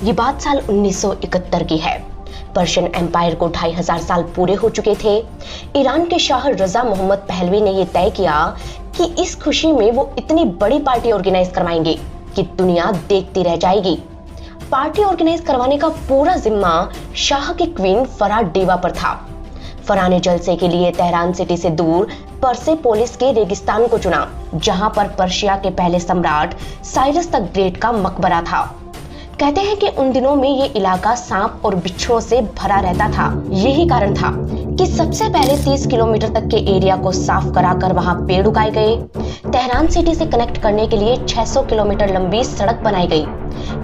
ये बात साल 1971 की है। पर्शियन एम्पायर को 2500 साल पूरे हो चुके थे। ईरान के शाह रजा मोहम्मद पहलवी ने यह तय किया कि इस खुशी में वो इतनी बड़ी पार्टी ऑर्गेनाइज करवाएंगे कि दुनिया देखती रह जाएगी। पार्टी ऑर्गेनाइज करवाने का पूरा जिम्मा शाह की क्वीन फराह डेवा पर था। फराह ने जलसे के लिए तेहरान सिटी से दूर परसेपोलिस के रेगिस्तान को चुना, जहां पर पर्शिया के पहले सम्राट साइरस द ग्रेट का मकबरा था। कहते हैं कि उन दिनों में ये इलाका सांप और बिच्छुओं से भरा रहता था। यही कारण था कि सबसे पहले 30 किलोमीटर तक के एरिया को साफ कराकर वहां पेड़ उगाए गए। तेहरान सिटी से कनेक्ट करने के लिए 600 किलोमीटर लंबी सड़क बनाई गई।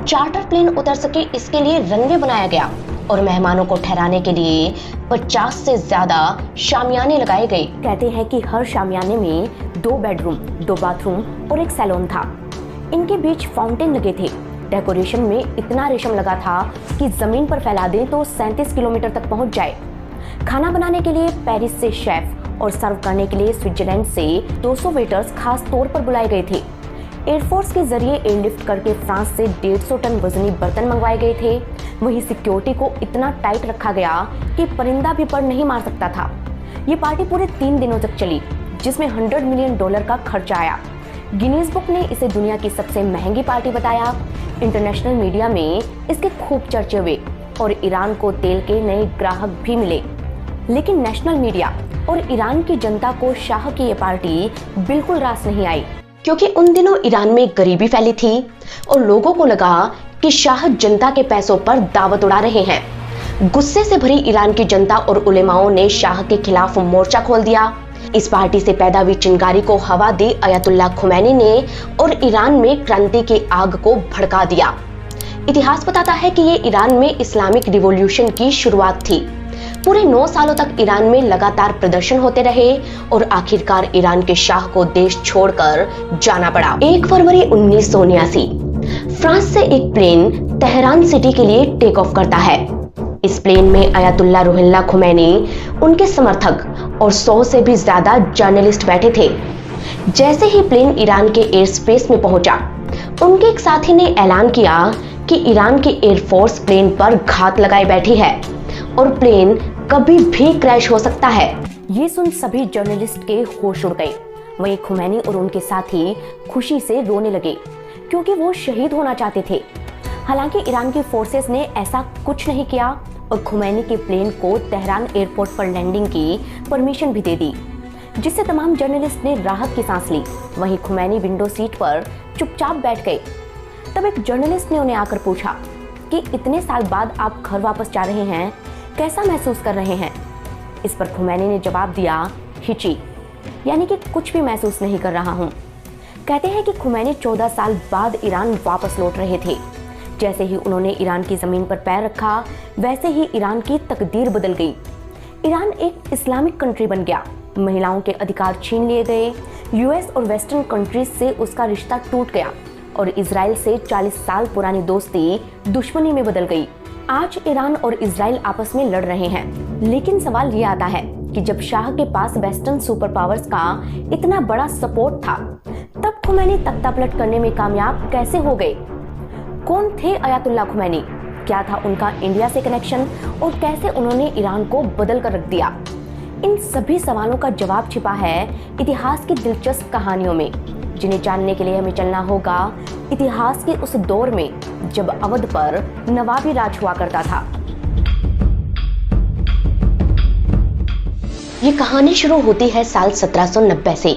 चार्टर प्लेन उतर सके इसके लिए रनवे बनाया गया और मेहमानों को ठहराने के लिए 50 से ज्यादा शामियाने लगाए गए। कहते हैं कि हर शामियाने में 2 बेडरूम, 2 बाथरूम और एक सैलून था। इनके बीच फाउंटेन लगे थे। डेकोरेशन में इतना रेशम लगा था कि जमीन पर फैला दें तो 37 किलोमीटर तक पहुंच जाए। खाना बनाने के लिए पेरिस से शेफ और सर्व करने के लिए स्विट्जरलैंड से 200 वेटर्स खास तौर पर बुलाए गए थे। एयरफोर्स के जरिए एयरलिफ्ट करके फ्रांस से 150 टन वजनी बर्तन मंगवाए गए थे। वहीं सिक्योरिटी को इतना टाइट रखा गया कि परिंदा भी पर नहीं मार सकता था। ये पार्टी पूरे 3 दिनों तक चली, जिसमें $100 मिलियन का खर्चा आया। गिनीज बुक ने इसे दुनिया की सबसे महंगी पार्टी बताया। इंटरनेशनल मीडिया में इसके खूब चर्चे हुए और ईरान को तेल के नए ग्राहक भी मिले। लेकिन नेशनल मीडिया और ईरान की जनता को शाह की ये पार्टी बिल्कुल रास नहीं आई, क्योंकि उन दिनों ईरान में गरीबी फैली थी और लोगों को लगा कि शाह जनता के पैसों पर दावत उड़ा रहे हैं। गुस्से से भरी ईरान की जनता और उलेमाओं ने शाह के खिलाफ मोर्चा खोल दिया। इस पार्टी से पैदा हुई चिंगारी को हवा दी अयतुल्ला खुमैनी ने और ईरान में क्रांति की आग को भड़का दिया। इतिहास बताता है कि ये ईरान में इस्लामिक रिवॉल्यूशन की शुरुआत थी। पूरे 9 सालों तक ईरान में लगातार प्रदर्शन होते रहे और आखिरकार ईरान के शाह को देश छोड़कर जाना पड़ा। 1 फरवरी 1979 फ्रांस से एक प्लेन तेहरान सिटी के लिए टेक ऑफ करता है। इस प्लेन में अयतुल्ला रुहिल्ला खुमैनी, उनके समर्थक और 100 से भी ज्यादा जर्नलिस्ट बैठे थे। जैसे ही प्लेन ईरान के एयर स्पेस में पहुंचा, उनके एक साथी ने ऐलान किया कि ईरान की एयरफोर्स प्लेन पर घात लगाए बैठी है और प्लेन कभी भी क्रैश हो सकता है। ये सुन सभी जर्नलिस्ट के होश उड़ गए। वहीं खुमैनी और उनके साथी खुशी से रोने लगे, क्योंकि वो शहीद होना चाहते थे। हालांकि ईरान की फोर्सेस ने ऐसा कुछ नहीं किया और खुमैनी के प्लेन को तेहरान एयरपोर्ट पर लैंडिंग की परमिशन भी दे दी, जिससे तमाम जर्नलिस्ट ने राहत की सांस ली। वहीं खुमैनी विंडो सीट पर चुपचाप बैठ गए। तब एक जर्नलिस्ट ने उन्हें आकर पूछा कि इतने साल बाद आप घर वापस जा रहे हैं, कैसा महसूस कर रहे हैं? इस पर खुमैनी ने जवाब दिया, हिची, यानी कि कुछ भी महसूस नहीं कर रहा हूँ। कहते हैं कि खुमैनी 14 साल बाद ईरान वापस लौट रहे थे। जैसे ही उन्होंने ईरान की जमीन पर पैर रखा, वैसे ही ईरान की तकदीर बदल गई। ईरान एक इस्लामिक कंट्री बन गया। महिलाओं के अधिकार छीन लिए गए। यूएस और वेस्टर्न कंट्रीज से उसका रिश्ता टूट गया और इजराइल से 40 साल पुरानी दोस्ती दुश्मनी में बदल गई। आज ईरान और इजराइल आपस में लड़ रहे हैं। लेकिन सवाल ये आता है कि जब शाह के पास वेस्टर्न सुपर पावर्स का इतना बड़ा सपोर्ट था, तब खुमैनी तख्ता पलट करने में कामयाब कैसे हो गए? कौन थे अयतुल्ला खुमैनी? क्या था उनका इंडिया से कनेक्शन और कैसे उन्होंने ईरान को बदल कर रख दिया? इन सभी सवालों का जवाब छिपा है इतिहास की दिलचस्प कहानियों में, जिन्हें जानने के लिए हमें चलना होगा इतिहास के उस दौर में जब अवध पर नवाबी राज हुआ करता था। ये कहानी शुरू होती है साल 1790 से।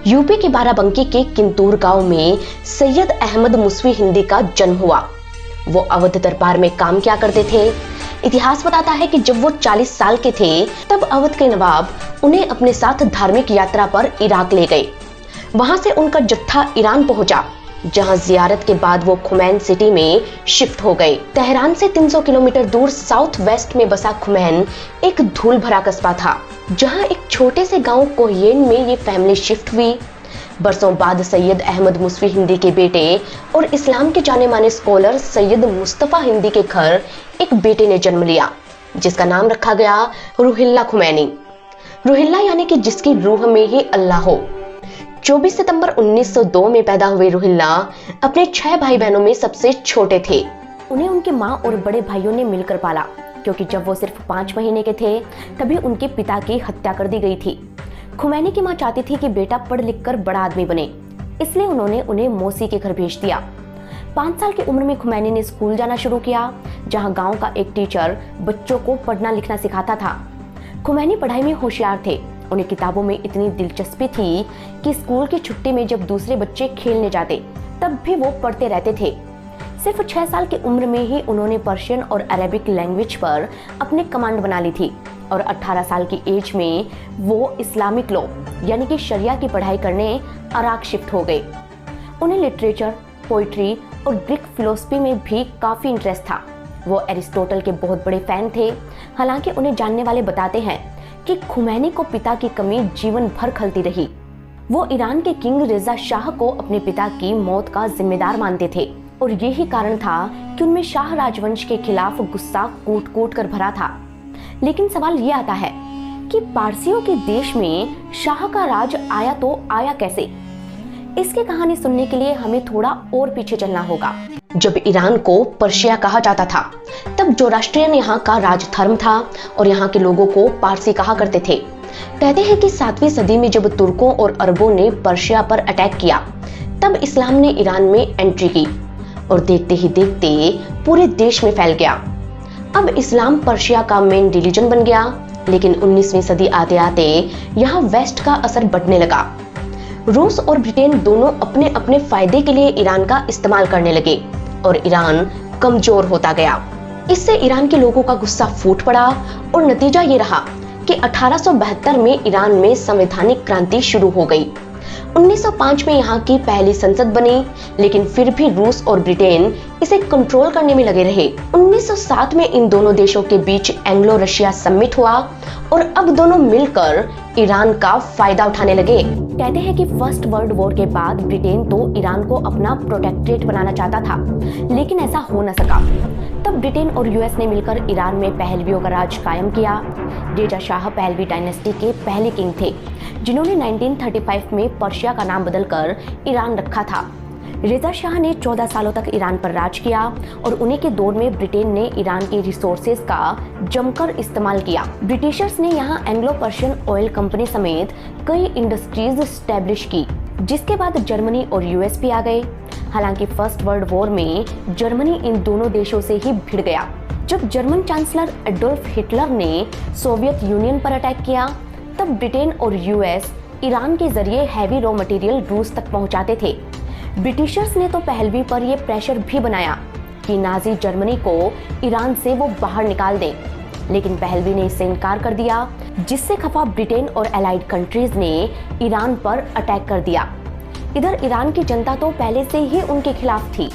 यूपी के बाराबंकी के किंतूर गांव में सैयद अहमद मुसवी हिंदी का जन्म हुआ। वो अवध दरबार में काम किया करते थे। इतिहास बताता है कि जब वो 40 साल के थे, तब अवध के नवाब उन्हें अपने साथ धार्मिक यात्रा पर इराक ले गए। वहां से उनका जत्था ईरान पहुंचा, जहां जियारत के बाद वो खुमैन सिटी में शिफ्ट हो गए। तेहरान से 300 किलोमीटर दूर साउथ वेस्ट में बसा खुमैन एक धूल भरा कस्बा था, जहां एक छोटे से गांव कोहियन में ये फैमिली शिफ्ट हुई। बरसों बाद सैयद अहमद मुसवी हिंदी के बेटे और इस्लाम के जाने माने स्कॉलर सैयद मुस्तफा हिंदी के घर एक बेटे ने जन्म लिया, जिसका नाम रखा गया रुहिल्ला खुमैनी। रुहिल्ला यानी कि जिसकी रूह में ही अल्लाह हो। 24 सितंबर 1902 में पैदा हुए रुहिल्ला अपने 6 भाई बहनों में सबसे छोटे थे। उन्हें उनके माँ और बड़े भाइयों ने मिलकर पाला, क्योंकि जब वो सिर्फ 5 महीने के थे तभी उनके पिता की हत्या कर दी गई थी। खुमैनी की माँ चाहती थी कि बेटा पढ़ लिख कर बड़ा आदमी बने, इसलिए उन्होंने उन्हें मौसी के घर भेज दिया। 5 साल की उम्र में खुमैनी ने स्कूल जाना शुरू किया, जहाँ गाँव का एक टीचर बच्चों को पढ़ना लिखना सिखाता था। खुमैनी पढ़ाई में होशियार थे। उन्हें किताबों में इतनी दिलचस्पी थी कि स्कूल की छुट्टी में जब दूसरे बच्चे खेलने जाते तब भी वो पढ़ते रहते थे। सिर्फ 6 साल की उम्र में ही उन्होंने पर्शियन और अरेबिक लैंग्वेज पर अपने कमांड बना ली थी और 18 साल की एज में वो इस्लामिक लॉ यानी कि शरिया की पढ़ाई करने इराक शिफ्ट हो गए। उन्हें लिटरेचर, पोइट्री और ग्रीक फिलोसफी में भी काफ़ी इंटरेस्ट था। वो एरिस्टोटल के बहुत बड़े फैन थे। हालांकि उन्हें जानने वाले बताते हैं कि खुमैनी को पिता की कमी जीवन भर खलती रही। वो ईरान के किंग रेजा शाह को अपने पिता की मौत का जिम्मेदार मानते थे और यही कारण था कि उनमें शाह राजवंश के खिलाफ गुस्सा कूट कूट कर भरा था। लेकिन सवाल ये आता है कि पारसियों के देश में शाह का राज आया तो आया कैसे? इसकी कहानी सुनने के लिए हमें थोड़ा और पीछे चलना होगा। जब ईरान को पर्शिया कहा जाता था तब जोरास्ट्रियन यहाँ का राजधर्म था और यहाँ के लोगों को पारसी कहा करते थे। कहते हैं कि 7वीं सदी में जब तुर्कों और अरबों ने पर्शिया पर अटैक किया तब इस्लाम ने ईरान में एंट्री की और देखते ही देखते पूरे देश में फैल गया। अब इस्लाम पर्शिया का मेन रिलीजन बन गया। लेकिन 19वीं सदी आते आते यहाँ वेस्ट का असर बढ़ने लगा। रूस और ब्रिटेन दोनों अपने अपने फायदे के लिए ईरान का इस्तेमाल करने लगे और ईरान कमजोर होता गया। इससे ईरान के लोगों का गुस्सा फूट पड़ा और नतीजा ये रहा कि 1872 में ईरान में संवैधानिक क्रांति शुरू हो गई। 1905 में यहाँ की पहली संसद बनी, लेकिन फिर भी रूस और ब्रिटेन इसे कंट्रोल करने में लगे रहे। 1907 में इन दोनों देशों के बीच एंग्लो रशिया समिट हुआ और अब दोनों मिलकर ईरान का फायदा उठाने लगे। कहते हैं कि फर्स्ट वर्ल्ड वॉर के बाद ब्रिटेन तो ईरान को अपना प्रोटेक्टरेट बनाना चाहता था, लेकिन ऐसा हो न सका। तब ब्रिटेन और यूएस ने मिलकर ईरान में पहलवियों का राज कायम किया। रेजा शाह पहलवी डायनेस्टी के पहले किंग थे, जिन्होंने 1935 में पर्शिया का नाम बदलकर ईरान रखा था। रेजा शाह ने 14 सालों तक ईरान पर राज किया और उन्हीं के दौर में ब्रिटेन ने ईरान के रिसोर्सेज का जमकर इस्तेमाल किया। ब्रिटिशर्स ने यहाँ एंग्लो पर्शियन ऑयल कंपनी समेत कई इंडस्ट्रीज स्टैब्लिश की, जिसके बाद जर्मनी और यूएस भी आ गए। हालांकि फर्स्ट वर्ल्ड वॉर में जर्मनी इन दोनों देशों से ही भिड़ गया। जब जर्मन चांसलर एडोल्फ हिटलर ने सोवियत यूनियन पर अटैक किया तब ब्रिटेन और यूएस ईरान के जरिए हैवी रॉ मटेरियल रूस तक पहुंचाते थे। ब्रिटिशर्स ने तो पहलवी पर यह प्रेशर भी बनाया कि नाजी जर्मनी को ईरान से वो बाहर निकाल दें, लेकिन पहलवी ने इससे इनकार कर दिया, जिससे खफा ब्रिटेन और एलाइड कंट्रीज ने ईरान पर अटैक कर दिया। इधर ईरान की जनता तो पहले से ही उनके खिलाफ थी।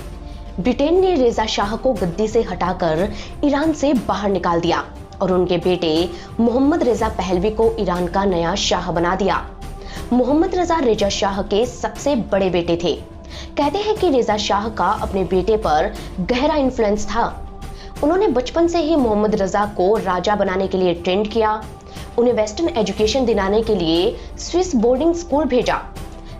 ब्रिटेन ने रेजा शाह को गद्दी से हटाकर ईरान से बाहर निकाल दिया और उनके बेटे मोहम्मद रेजा पहलवी को ईरान का नया शाह बना दिया। मोहम्मद रजा रेजा शाह के सबसे बड़े बेटे थे। कहते हैं कि रेजा शाह का अपने बेटे पर गहरा इन्फ्लुएंस था। उन्होंने बचपन से ही मोहम्मद रजा को राजा बनाने के लिए ट्रेंड किया। उन्हें वेस्टर्न एजुकेशन दिलाने के लिए स्विस बोर्डिंग स्कूल भेजा।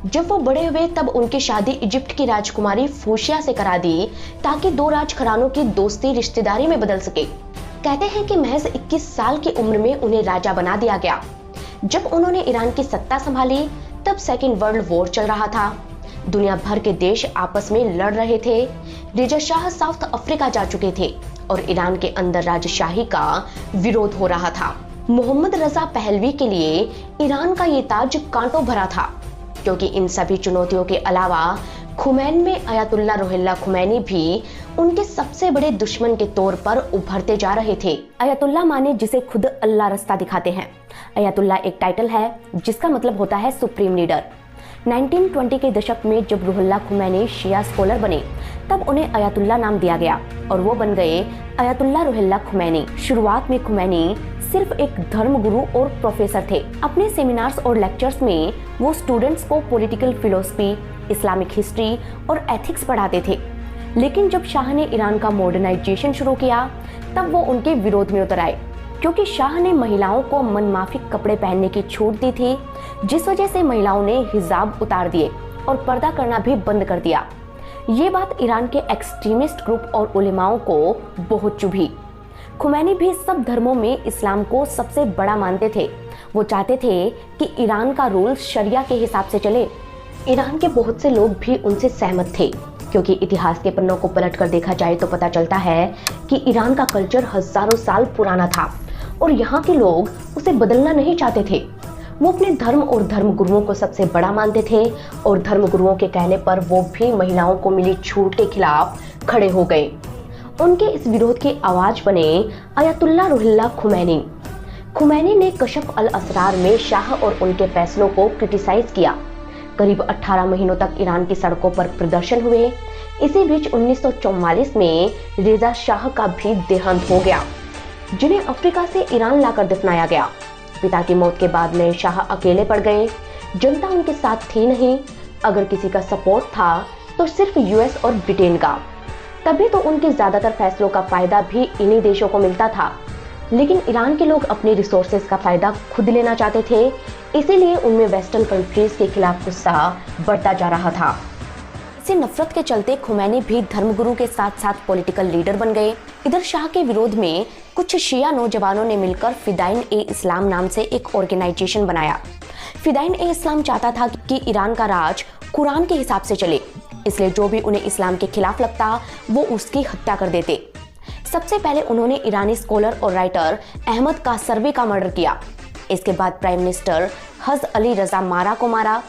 जब वो बड़े हुए तब उनकी शादी इजिप्ट की राजकुमारी फूशिया से करा दी, ताकि 2 राजघरानों की दोस्ती रिश्तेदारी में बदल सके। कहते हैं कि महज 21 साल की उम्र में उन्हें राजा बना दिया गया। जब उन्होंने ईरान की सत्ता संभाली तब सेकेंड वर्ल्ड वॉर चल रहा था। दुनिया भर के देश आपस में लड़ रहे थे। रेजा शाह साउथ अफ्रीका जा चुके थे और ईरान के अंदर राजशाही का विरोध हो रहा था। मोहम्मद रजा पहलवी के लिए ईरान का ये ताज कांटों भरा था, क्योंकि इन सभी चुनौतियों के अलावा खुमैन में अयातुल्ला रुहुल्लाह खुमैनी भी उनके सबसे बड़े दुश्मन के तौर पर उभरते जा रहे थे। अयातुल्ला माने जिसे खुद अल्लाह रास्ता दिखाते हैं। अयातुल्ला एक टाइटल है जिसका मतलब होता है सुप्रीम लीडर। 1920 के दशक में जब रुहुल्लाह खुमैनी शिया स्कॉलर बने तब उन्हें अयातुल्ला नाम दिया गया और वो बन गए अयातुल्ला रुहुल्लाह खुमैनी। शुरुआत में खुमैनी सिर्फ एक धर्म गुरु और प्रोफेसर थे। अपने सेमिनार्स और लेक्चर्स में वो स्टूडेंट्स को पॉलिटिकल फिलोसफी, इस्लामिक हिस्ट्री और एथिक्स पढ़ाते थे। लेकिन जब शाह ने ईरान का मॉडर्नाइजेशन शुरू किया तब वो उनके विरोध में उतर आए, क्योंकि शाह ने महिलाओं को मनमाफिक कपड़े पहनने की छूट दी थी, जिस वजह से महिलाओं ने हिजाब उतार दिए और पर्दा करना भी बंद कर दिया। ये बात ईरान के एक्सट्रीमिस्ट ग्रुप और उलेमाओं को बहुत चुभी। खुमैनी भी सब धर्मों में इस्लाम को सबसे बड़ा मानते थे। वो चाहते थे कि ईरान का रूल शरिया के हिसाब से चले। ईरान के बहुत से लोग भी उनसे सहमत थे, क्योंकि इतिहास के पन्नों को पलट कर देखा जाए तो पता चलता है कि ईरान का कल्चर हजारों साल पुराना था और यहाँ के लोग उसे बदलना नहीं चाहते थे। वो अपने धर्म और धर्म गुरुओं को सबसे बड़ा मानते थे और धर्म गुरुओं के कहने पर वो भी महिलाओं को मिली छूट के खिलाफ खड़े हो गए। उनके इस विरोध की आवाज बने अयतुल्ला रुहुल्लाह खुमैनी। खुमैनी ने कशफ अल असरार में शाह और उनके फैसलों को क्रिटिसाइज किया। करीब 18 महीनों तक ईरान की सड़कों पर प्रदर्शन हुए। इसी बीच 1944 में रेजा शाह का भी देहांत हो गया, जिन्हें अफ्रीका से ईरान लाकर दफनाया गया। पिता की मौत के बाद नए शाह अकेले पड़ गए। जनता उनके साथ थी नहीं। अगर किसी का सपोर्ट था तो सिर्फ यूएस और ब्रिटेन का। तभी तो उनके ज्यादातर फैसलों का फायदा भी इन्हीं देशों को मिलता था। लेकिन ईरान के लोग अपने रिसोर्सेज का फायदा खुद लेना चाहते थे, इसीलिए उनमें वेस्टर्न कंट्रीज के खिलाफ गुस्सा बढ़ता जा रहा था। इसी नफरत के चलते खुमैनी भी धर्मगुरु के साथ साथ पॉलिटिकल लीडर बन गए। इधर शाह के विरोध में कुछ शिया नौजवानों ने मिलकर फिदाइन ए इस्लाम नाम से एक ऑर्गेनाइजेशन बनाया। फिदाइन ए इस्लाम चाहता था कि ईरान का राज कुरान के हिसाब से चले, इसलिए जो भी उन्हें इस्लाम के खिलाफ लगता वो उसकी हत्या कर देते। सबसे पहले उन्होंने ईरानी स्कॉलर और राइटर अहमद कासरवी का मर्डर किया। इसके बाद प्राइम मिनिस्टर हज अली रजा मारा को मारा।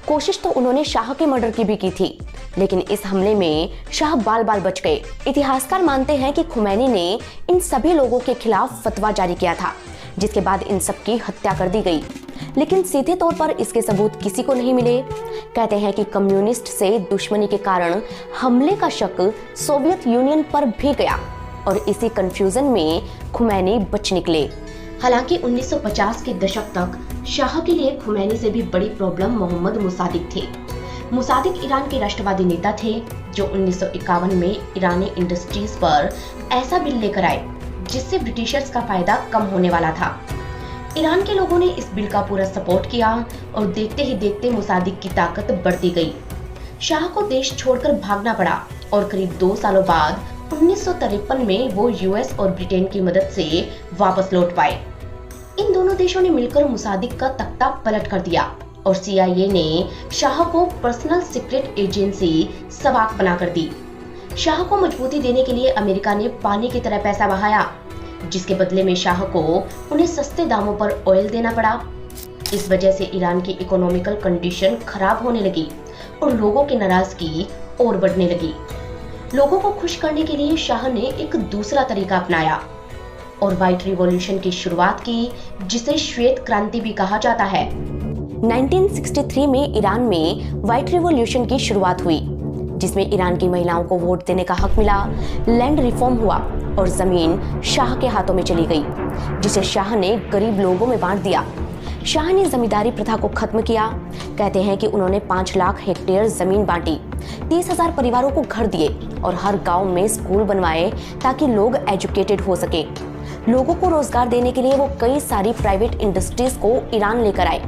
कोशिश तो उन्होंने शाह के मर्डर की भी की थी, लेकिन इस हमले में शाह बाल बाल बच गए। इतिहासकार मानते हैं कि खुमैनी ने इन सभी लोगों के खिलाफ फतवा जारी किया था, जिसके बाद इन सब की हत्या कर दी गई। लेकिन सीधे तौर पर इसके सबूत किसी को नहीं मिले। कहते हैं कि कम्युनिस्ट से दुश्मनी के कारण हमले का शक सोवियत यूनियन पर भी गया और इसी कंफ्यूजन में खुमैनी बच निकले। हालांकि 1950 के दशक तक शाह के लिए खुमैनी से भी बड़ी प्रॉब्लम मोहम्मद मुसादिक थे। मुसादिक ईरान के राष्ट्रवादी नेता थे, जो 1951 में ईरानी इंडस्ट्रीज पर ऐसा बिल लेकर आए जिससे ब्रिटिशर्स का फायदा कम होने वाला था। ईरान के लोगों ने इस बिल का पूरा सपोर्ट किया और देखते ही देखते मुसादिक की ताकत बढ़ती गई। शाह को देश छोड़कर भागना पड़ा और करीब 2 सालों बाद 1953 में वो यूएस और ब्रिटेन की मदद से वापस लौट पाए। इन दोनों देशों ने मिलकर मुसादिक का तख्ता पलट कर दिया और सीआईए ने शाह को पर्सनल सीक्रेट एजेंसी सवाक बनाकर दी। शाह को मजबूती देने के लिए अमेरिका ने पानी की तरह पैसा बहाया, जिसके बदले में शाह को उन्हें सस्ते दामों पर ऑयल देना पड़ा। इस वजह से ईरान की इकोनॉमिकल कंडीशन खराब होने लगी और लोगों की नाराजगी और बढ़ने लगी। लोगों को खुश करने के लिए शाह ने एक दूसरा तरीका अपनाया और व्हाइट रिवॉल्यूशन की शुरुआत की, जिसे श्वेत क्रांति भी कहा जाता है। 1963 में ईरान में व्हाइट रिवॉल्यूशन की शुरुआत हुई, जिसमें ईरान की महिलाओं को वोट देने का हक मिला, लैंड रिफॉर्म हुआ और जमीन शाह के हाथों में चली गई, जिसे शाह ने गरीब लोगों में बांट दिया। शाह ने जमींदारी प्रथा को खत्म किया। कहते हैं कि उन्होंने 5 लाख हेक्टेयर जमीन बांटी, 30,000 परिवारों को घर दिए और हर गांव में स्कूल बनवाए ताकि लोग एजुकेटेड हो सके। लोगों को रोजगार देने के लिए वो कई सारी प्राइवेट इंडस्ट्रीज को ईरान लेकर आए।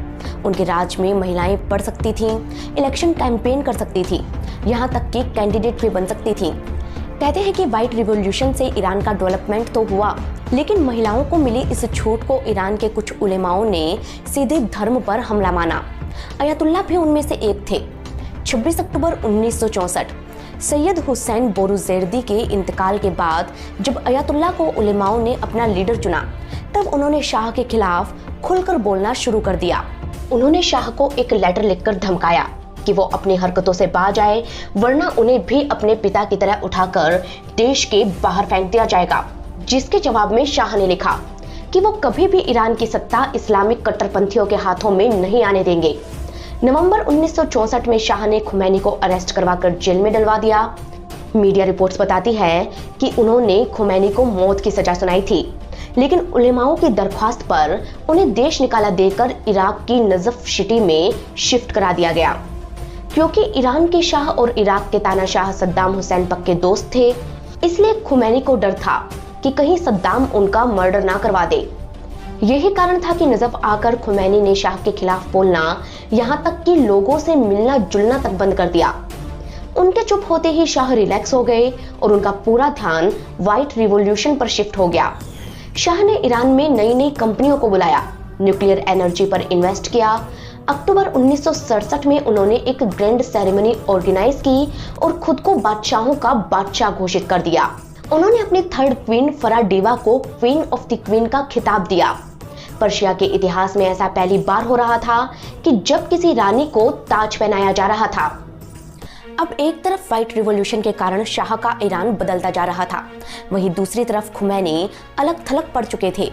उनके राज में महिलाएं पढ़ सकती थीं, इलेक्शन कैंपेन कर सकती थी, यहाँ तक कि कैंडिडेट भी बन सकती थी। कहते हैं कि व्हाइट रिवॉल्यूशन से ईरान का डेवलपमेंट तो हुआ, लेकिन महिलाओं को मिली इस छूट को ईरान के कुछ उलेमाओं ने सीधे धर्म पर हमला माना। अयतुल्ला भी उनमें से एक थे। 26 अक्टूबर 1964 सैयद हुसैन बोरूजेर्दी के इंतकाल के बाद जब अयतुल्ला को उलेमाओं ने अपना लीडर चुना, तब उन्होंने शाह के खिलाफ खुलकर बोलना शुरू कर दिया। उन्होंने शाह को एक लेटर लिखकर धमकाया कि वो अपनी हरकतों से बाज आए, वरना उन्हें भी अपने पिता की तरह उठाकर देश के बाहर फेंक दिया जाएगा। जिसके जवाब में शाह ने लिखा कि वो कभी भी ईरान की सत्ता इस्लामिक कट्टरपंथियों के हाथों में नहीं आने देंगे। नवंबर 1964 में शाह ने खुमैनी को अरेस्ट करवाकर जेल में डलवा दिया। मीडिया रिपोर्ट्स बताती है कि उन्होंने खुमैनी को मौत की सजा सुनाई थी, लेकिन उलेमाओं की दरख्वास्त पर उन्हें देश निकाला देकर इराक की नजफ सिटी में शिफ्ट करा दिया गया। क्योंकि ईरान के शाह और इराक के तानाशाह सद्दाम हुसैन पक्के दोस्त थे, इसलिए खुमैनी को डर था कि कहीं सद्दाम उनका मर्डर ना करवा दे। यही कारण था कि नजफ आकर खुमैनी ने शाह के खिलाफ बोलना, यहाँ तक कि लोगों से मिलना जुलना तक बंद कर दिया। उनके चुप होते ही शाह रिलैक्स हो गए और उनका पूरा ध्यान व्हाइट रिवॉल्यूशन पर शिफ्ट हो गया। शाह ने ईरान में नई नई कंपनियों को बुलाया, न्यूक्लियर एनर्जी पर इन्वेस्ट किया। अक्टूबर 1967 में उन्होंने एक ग्रैंड सेरेमनी ऑर्गेनाइज की और खुद को बादशाहों का बादशाह घोषित कर दिया। उन्होंने अपनी थर्ड क्वीन फराडीवा को क्वीन ऑफ द क्वीन का खिताब दिया। पर्शिया के इतिहास में ऐसा पहली बार हो रहा था कि जब किसी रानी को ताज पहनाया जा रहा था। अब एक तरफ व्हाइट रिवॉल्यूशन के कारण शाह का ईरान बदलता जा रहा था, वहीं दूसरी तरफ खुमैनी अलग थलग पड़ चुके थे।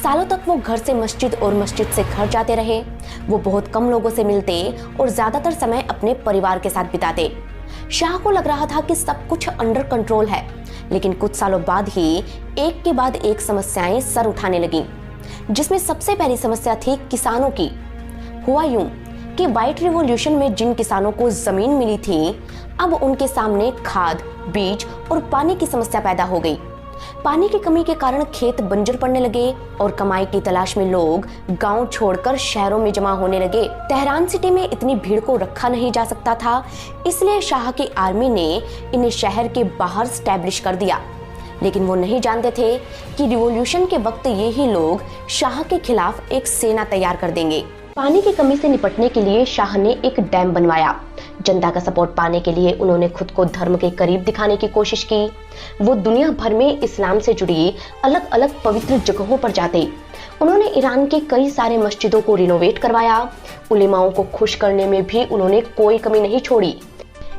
सालों तक वो घर से मस्जिद और मस्जिद से घर जाते रहे। वो बहुत कम लोगों से मिलते और ज्यादातर समय अपने परिवार के साथ बिताते। शाह को लग रहा था कि सब कुछ अंडर कंट्रोल है, लेकिन कुछ सालों बाद ही एक के बाद एक समस्याएं सर उठाने लगीं, जिसमें सबसे पहली समस्या थी किसानों की। हुआ यूं कि व्हाइट रिवॉल्यूशन में जिन किसानों को जमीन मिली थी, अब उनके सामने खाद, बीज और पानी की समस्या पैदा हो गई। पानी की कमी के कारण खेत बंजर पड़ने लगे और कमाई की तलाश में लोग गांव छोड़कर शहरों में जमा होने लगे। तेहरान सिटी में इतनी भीड़ को रखा नहीं जा सकता था, इसलिए शाह की आर्मी ने इन्हें शहर के बाहर स्टैब्लिश कर दिया। लेकिन वो नहीं जानते थे कि रिवॉल्यूशन के वक्त ये ही लोग शाह के खिलाफ एक सेना तैयार कर देंगे। पानी की कमी से निपटने के लिए शाह ने एक डैम बनवाया। जनता का सपोर्ट पाने के लिए उन्होंने खुद को धर्म के करीब दिखाने की कोशिश की। वो दुनिया भर में इस्लाम से जुड़ी अलग अलग पवित्र जगहों पर जाते। उन्होंने ईरान के कई सारे मस्जिदों को रिनोवेट करवाया। उलेमाओं को खुश करने में भी उन्होंने कोई कमी नहीं छोड़ी।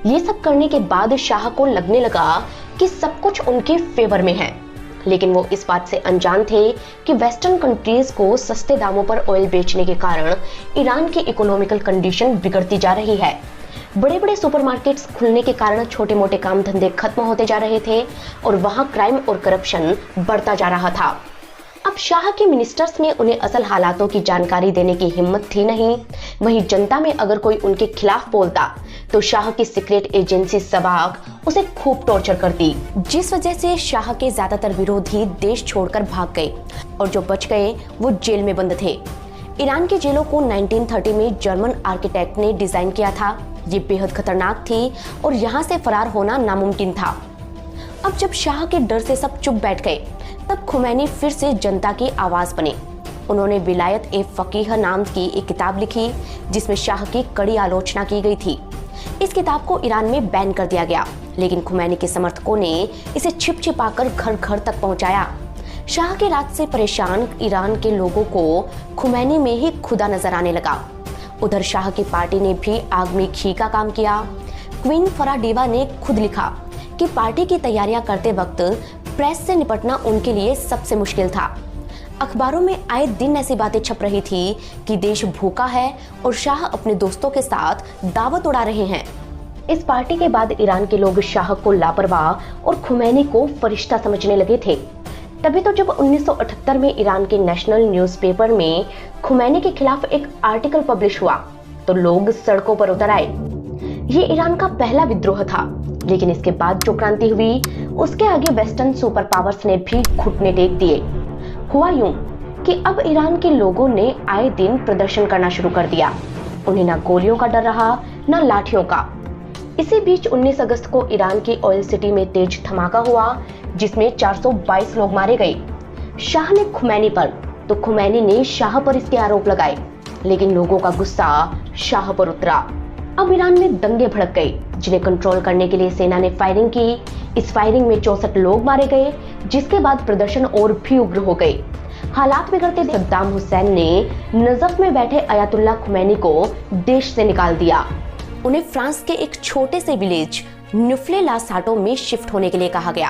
ये सब करने के बाद शाह को लगने लगा कि सब कुछ उनके फेवर में है, लेकिन वो इस बात से अनजान थे कि वेस्टर्न कंट्रीज को सस्ते दामों पर ऑयल बेचने के कारण ईरान की इकोनॉमिकल कंडीशन बिगड़ती जा रही है। बड़े बड़े सुपरमार्केट्स खुलने के कारण छोटे मोटे काम धंधे खत्म होते जा रहे थे और वहां क्राइम और करप्शन बढ़ता जा रहा था। अब शाह के मिनिस्टर्स में उन्हें असल हालातों की जानकारी देने की हिम्मत थी नहीं। वहीं जनता में अगर कोई उनके खिलाफ बोलता तो शाह की सीक्रेट एजेंसी सबाक उसे खूब टॉर्चर करती, जिस वजह से शाह के ज्यादातर विरोधी देश छोड़कर भाग गए और जो बच गए वो जेल में बंद थे। ईरान की जेलों को 1930 में जर्मन आर्किटेक्ट ने डिजाइन किया था। ये बेहद खतरनाक थी और यहाँ से फरार होना नामुमकिन था। अब जब शाह के डर से सब चुप बैठ गए, तब खुमैनी फिर से जनता की आवाज बने। उन्होंने विलायत ए फकीह नाम की एक किताब लिखी, जिसमें शाह की कड़ी आलोचना की गई थी। इस किताब को ईरान में बैन कर दिया गया, लेकिन खुमैनी के समर्थकों ने इसे छिप छिपाकर घर घर तक पहुंचाया। शाह के राज से परेशान ईरान के लोगों को खुमैनी में ही खुदा नजर आने लगा। उधर शाह की पार्टी ने भी आग में घी का काम किया। क्वीन फराडीवा ने खुद लिखा कि पार्टी की तैयारियां करते वक्त प्रेस से निपटना उनके लिए सबसे मुश्किल था। अखबारों में आए दिन ऐसी बातें छप रही थी कि देश भूखा है और शाह अपने दोस्तों के साथ दावत उड़ा रहे हैं। इस पार्टी के बाद ईरान के लोग शाह को लापरवाह और खुमैनी को फरिश्ता समझने लगे थे। तभी तो जब 1978 में ईरान के नेशनल न्यूज़पेपर में खुमैनी के खिलाफ एक आर्टिकल पब्लिश हुआ तो लोग सड़कों पर उतर आए। ये ईरान का पहला विद्रोह था, लेकिन इसके बाद जो क्रांति हुई उसके आगे वेस्टर्न सुपर पावर्स ने भी घुटने टेक दिए। हुआ यूं कि अब ईरान के लोगों ने आए दिन प्रदर्शन करना शुरू कर दिया। उन्हें ना गोलियों का डर रहा, ना लाठियों का। इसी बीच 19 अगस्त को ईरान की ऑयल सिटी में तेज धमाका हुआ, जिसमें 422 लोग मारे गए। शाह ने खुमैनी पर तो खुमैनी ने शाह पर इसके आरोप लगाए, लेकिन लोगों का गुस्सा शाह पर उतरा। अब ईरान में दंगे भड़क गए, जिन्हें कंट्रोल करने के लिए सेना ने फायरिंग की। इस फायरिंग में 64 लोग मारे गए, जिसके बाद प्रदर्शन और भी उग्र हो गए। हालात बिगड़ते सद्दाम हुसैन ने नजफ में बैठे अयातुल्ला खुमैनी को देश से निकाल दिया। उन्हें फ्रांस के एक छोटे से विलेज न्यूफ्ले ला साटो में शिफ्ट होने के लिए कहा गया।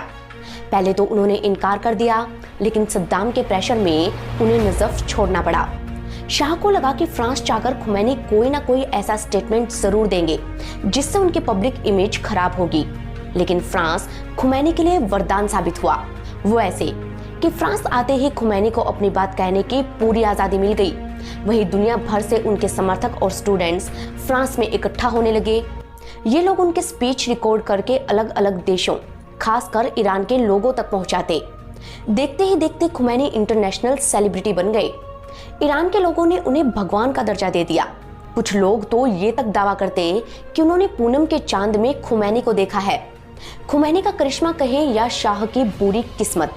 पहले तो उन्होंने इनकार कर दिया, लेकिन सद्दाम के प्रेशर में उन्हें नजफ छोड़ना पड़ा। शाह को लगा कि फ्रांस जाकर खुमैनी कोई ना कोई ऐसा स्टेटमेंट जरूर देंगे जिससे उनकी पब्लिक इमेज खराब होगी, लेकिन फ्रांस खुमैनी के लिए वरदान साबित हुआ। वो ऐसे कि फ्रांस आते ही खुमैनी को अपनी बात कहने की पूरी आजादी मिल गई। वहीं दुनिया भर से उनके समर्थक और स्टूडेंट्स फ्रांस में इकट्ठा होने लगे। ये लोग उनके स्पीच रिकॉर्ड करके अलग अलग देशों, खासकर ईरान के लोगों तक पहुंचाते। देखते ही देखते खुमैनी इंटरनेशनल सेलिब्रिटी बन गए। ईरान के लोगों ने उन्हें भगवान का दर्जा दे दिया। कुछ लोग तो ये तक दावा करते कि उन्होंने पूनम के चांद में खुमैनी को देखा है। खुमैनी का करिश्मा कहें या शाह की बुरी किस्मत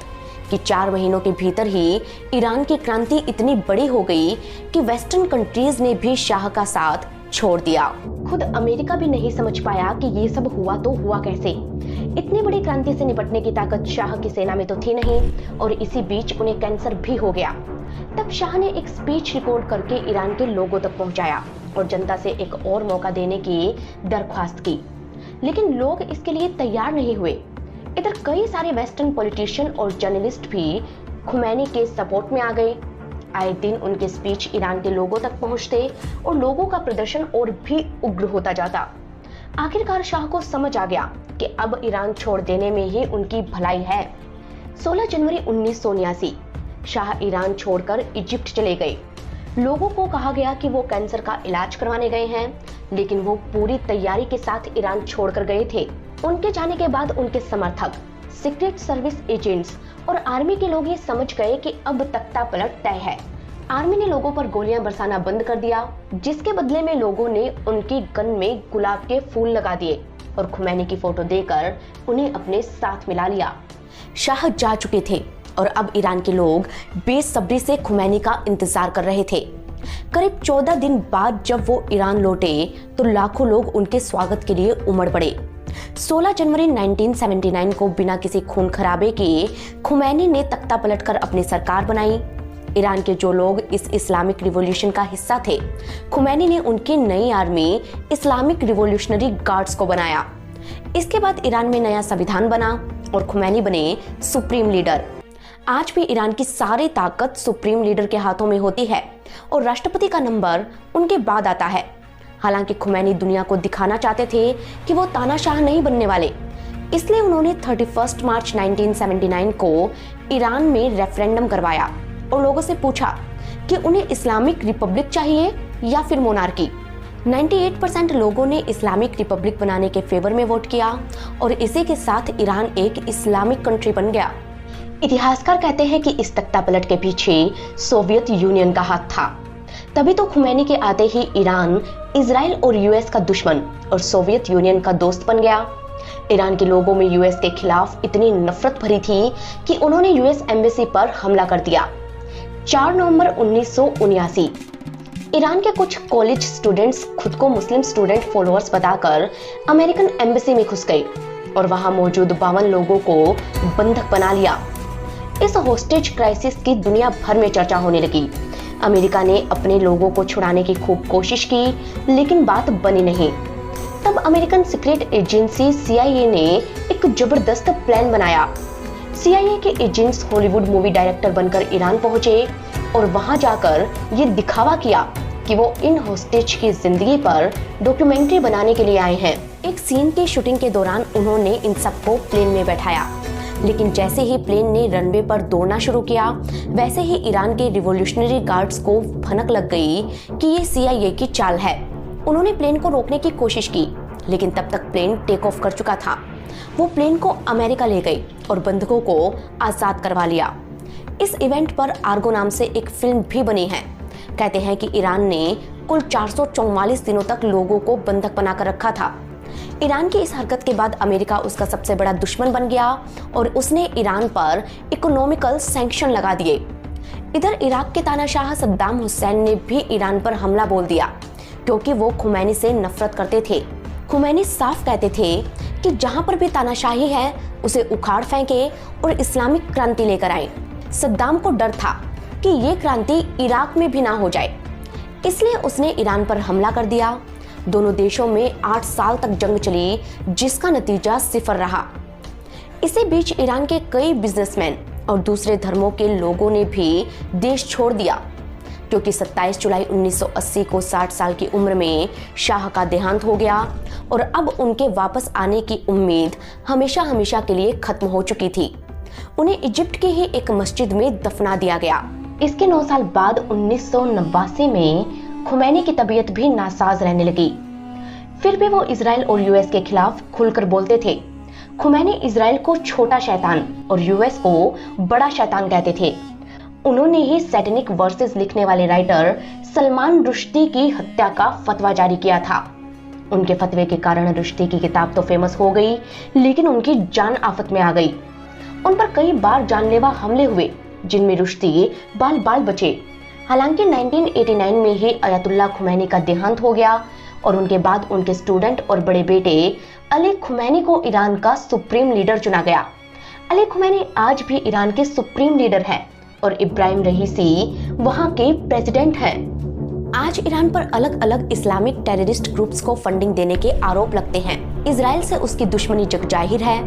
कि 4 महीनों के भीतर ही ईरान की क्रांति इतनी बड़ी हो गई कि वेस्टर्न कंट्रीज ने भी शाह का साथ छोड़ दिया। खुद अमेरिका भी नहीं समझ पाया कि ये सब हुआ तो हुआ कैसे। इतनी बड़ी क्रांति से निपटने की ताकत शाह की सेना में तो थी नहीं और इसी बीच उन्हें कैंसर भी हो गया। तब शाह ने एक स्पीच रिकॉर्ड करके ईरान के लोगों तक पहुंचाया और जनता से एक और मौका देने की दरख्वास्त की, लेकिन लोग इसके लिए तैयार नहीं हुए। इधर कई सारे वेस्टर्न पॉलिटिशियन और जर्नलिस्ट भी खुमैनी के सपोर्ट में आ गए। आए दिन उनके स्पीच ईरान के लोगों तक पहुंचते और लोगों का प्रदर्शन और भी उग्र होता जाता। आखिरकार शाह को समझ आ गया कि अब ईरान छोड़ देने में ही उनकी भलाई है। 16 जनवरी 1979 शाह ईरान छोड़कर इजिप्ट चले गए। लोगों को कहा गया कि वो कैंसर का इलाज करवाने गए हैं, लेकिन वो पूरी तैयारी के साथ ईरान छोड़कर गए थे। उनके जाने के बाद उनके समर्थक, सीक्रेट सर्विस एजेंट्स और आर्मी के लोग ये समझ गए कि अब तख्ता पलट तय है। आर्मी ने लोगों पर गोलियां बरसाना बंद कर दिया, जिसके बदले में लोगों ने उनकी गन में गुलाब के फूल लगा दिए और खुमैनी की फोटो देकर उन्हें अपने साथ मिला लिया। शाह जा चुके थे और अब ईरान के लोग बेसब्री से खुमैनी का इंतजार कर रहे थे। करीब 14 दिन बाद जब वो ईरान लौटे तो लाखों लोग उनके स्वागत के लिए उमड़ पड़े। 16 जनवरी 1979 को बिना किसी खून खराबे के खुमैनी ने तख्ता पलटकर अपनी सरकार बनाई। ईरान के जो लोग इस इस्लामिक रिवॉल्यूशन का हिस्सा थे, खुमैनी ने उनकी नई आर्मी इस्लामिक रिवॉल्यूशनरी गार्ड्स को बनाया। इसके बाद ईरान में नया संविधान बना और खुमैनी बने सुप्रीम लीडर। आज भी ईरान की सारी ताकत सुप्रीम लीडर के हाथों में होती है और राष्ट्रपति का नंबर उनके बाद आता है। हालांकि खुमैनी दुनिया को दिखाना चाहते थे कि वो तानाशाह नहीं बनने वाले, इसलिए उन्होंने 31 मार्च 1979 को ईरान में रेफरेंडम करवाया और लोगों से पूछा कि उन्हें इस्लामिक रिपब्लिक चाहिए या फिर मोनार्की। 98% लोगों ने इस्लामिक रिपब्लिक बनाने के फेवर में वोट किया और इसी के साथ ईरान एक इस्लामिक कंट्री बन गया। इतिहासकार कहते हैं कि इस तख्तापलट के पीछे सोवियत यूनियन का हाथ था। तभी तो खुमैनी के आते ही ईरान इजराइल और यूएस का दुश्मन और सोवियत यूनियन का दोस्त बन गया। ईरान के लोगों में यूएस के खिलाफ इतनी नफरत भरी थी कि उन्होंने यूएस एम्बेसी पर हमला कर दिया। 4 नवंबर 1979 ईरान के कुछ कॉलेज स्टूडेंट्स खुद को मुस्लिम स्टूडेंट फॉलोअर्स बताकर अमेरिकन एम्बेसी में घुस गए और वहां मौजूद 52 लोगों को बंधक बना लिया। इस होस्टेज क्राइसिस की दुनिया भर में चर्चा होने लगी। अमेरिका ने अपने लोगों को छुड़ाने की खूब कोशिश की, लेकिन बात बनी नहीं। तब अमेरिकन सीक्रेट एजेंसी CIA ने एक जबरदस्त प्लान बनाया। CIA के एजेंट्स हॉलीवुड मूवी डायरेक्टर बनकर ईरान पहुंचे और वहां जाकर ये दिखावा किया कि वो इन होस्टेज की जिंदगी पर डॉक्यूमेंट्री बनाने के लिए आए हैं। एक सीन की शूटिंग के दौरान उन्होंने इन सबको प्लेन में बैठाया, लेकिन जैसे ही प्लेन ने रनवे पर दौड़ना शुरू किया, वैसे ही ईरान के रिवॉल्यूशनरी गार्ड्स को भनक लग गई कि ये CIA की चाल है। उन्होंने प्लेन को रोकने की कोशिश की, लेकिन तब तक प्लेन टेक ऑफ कर चुका था। वो प्लेन को अमेरिका ले गई और बंधकों को आजाद करवा लिया। इस इवेंट पर आर्गो नाम से एक फिल्म भी बनी है। कहते हैं कि ईरान ने कुल 444 दिनों तक लोगों को बंधक बनाकर रखा था। ईरान की इस हरकत के बाद अमेरिका उसका सबसे बड़ा दुश्मन बन गया और उसने ईरान पर इकोनॉमिकल सैंक्शन लगा दिए। इधर इराक के तानाशाह सद्दाम हुसैन ने भी ईरान पर हमला बोल दिया, क्योंकि वो खुमैनी से नफरत करते थे। खुमैनी साफ कहते थे कि जहां पर भी तानाशाही है उसे उखाड़ फेंके और इस्लामिक क्रांति लेकर आए। सद्दाम को डर था कि ये क्रांति इराक में भी ना हो जाए, इसलिए उसने ईरान पर हमला कर दिया। दोनों देशों में 8 साल तक जंग चली, जिसका नतीजा सिफर रहा। इसी बीच ईरान के कई बिजनेसमैन और दूसरे धर्मों के लोगों ने भी देश छोड़ दिया, क्योंकि 27 जुलाई 1980 को 60 साल की उम्र में शाह का देहांत हो गया और अब उनके वापस आने की उम्मीद हमेशा हमेशा के लिए खत्म हो चुकी थी। उन्हें इजिप्ट की ही एक मस्जिद में दफना दिया गया। इसके 9 साल बाद 1989 में खुमैनी की तबीयत भी नासाज रहने लगी। फिर भी वो इजराइल और यूएस के खिलाफ खुलकर बोलते थे। खुमैनी इजराइल को छोटा शैतान और यूएस को बड़ा शैतान कहते थे। उन्होंने ही सैटेनिक वर्सेस लिखने वाले राइटर सलमान रुश्दी की हत्या का फतवा जारी किया था। उनके फतवे के कारण रुश्दी की किताब तो फेमस हो गई, लेकिन उनकी जान आफत में आ गई। उन पर कई बार जानलेवा हमले हुए, जिनमें रुश्दी बाल बाल बचे। हालांकि 1989 में ही अयतुल्ला खुमैनी का देहांत हो गया और उनके बाद उनके स्टूडेंट और बड़े बेटे अली खुमैनी को ईरान का सुप्रीम लीडर चुना गया। अली खुमैनी आज भी ईरान के सुप्रीम लीडर हैं और इब्राहिम रईसी वहां के प्रेसिडेंट हैं। आज ईरान पर अलग अलग इस्लामिक टेररिस्ट ग्रुप्स को फंडिंग देने के आरोप लगते हैं। इजराइल से उसकी दुश्मनी जग जाहिर है।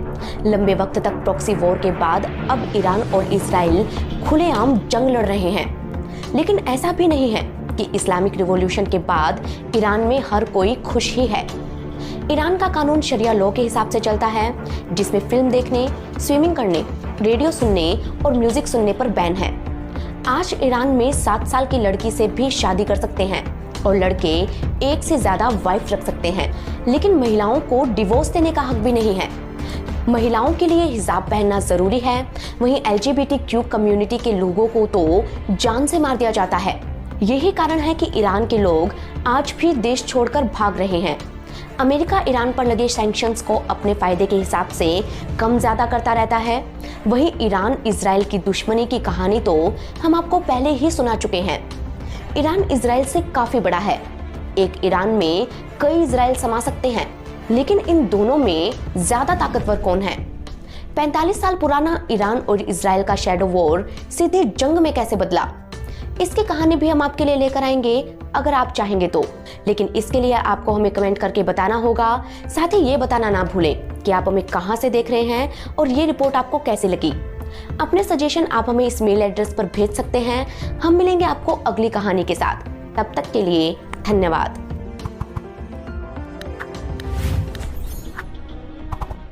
लंबे वक्त तक प्रॉक्सी वॉर के बाद अब ईरान और इजराइल खुलेआम जंग लड़ रहे हैं। लेकिन ऐसा भी नहीं है कि इस्लामिक रिवॉल्यूशन के बाद ईरान में हर कोई खुश ही है। ईरान का कानून शरिया लॉ के हिसाब से चलता है, जिसमें फिल्म देखने, स्विमिंग करने, रेडियो सुनने और म्यूजिक सुनने पर बैन है। आज ईरान में 7 साल की लड़की से भी शादी कर सकते हैं और लड़के एक से ज्यादा वाइफ रख सकते हैं, लेकिन महिलाओं को डिवोर्स देने का हक भी नहीं है। महिलाओं के लिए हिजाब पहनना जरूरी है, वहीं LGBTQ कम्युनिटी के लोगों को तो जान से मार दिया जाता है। यही कारण है कि ईरान के लोग आज भी देश छोड़कर भाग रहे हैं। अमेरिका ईरान पर लगे सैंक्शंस को अपने फायदे के हिसाब से कम ज्यादा करता रहता है। वहीं ईरान इजराइल की दुश्मनी की कहानी तो हम आपको पहले ही सुना चुके हैं। ईरान इजराइल से काफी बड़ा है। एक ईरान में कई इजराइल समा सकते हैं, लेकिन इन दोनों में ज्यादा ताकतवर कौन है? 45 साल पुराना ईरान और इजराइल का शैडो वॉर सीधे जंग में कैसे बदला? इसकी कहानी भी हम आपके लिए लेकर आएंगे, अगर आप चाहेंगे तो। लेकिन इसके लिए आपको हमें कमेंट करके बताना होगा। साथ ही ये बताना ना भूलें कि आप हमें कहां से देख रहे हैं और ये रिपोर्ट आपको कैसी लगी। अपने सजेशन आप हमें इस मेल एड्रेस पर भेज सकते हैं। हम मिलेंगे आपको अगली कहानी के साथ। तब तक के लिए धन्यवाद।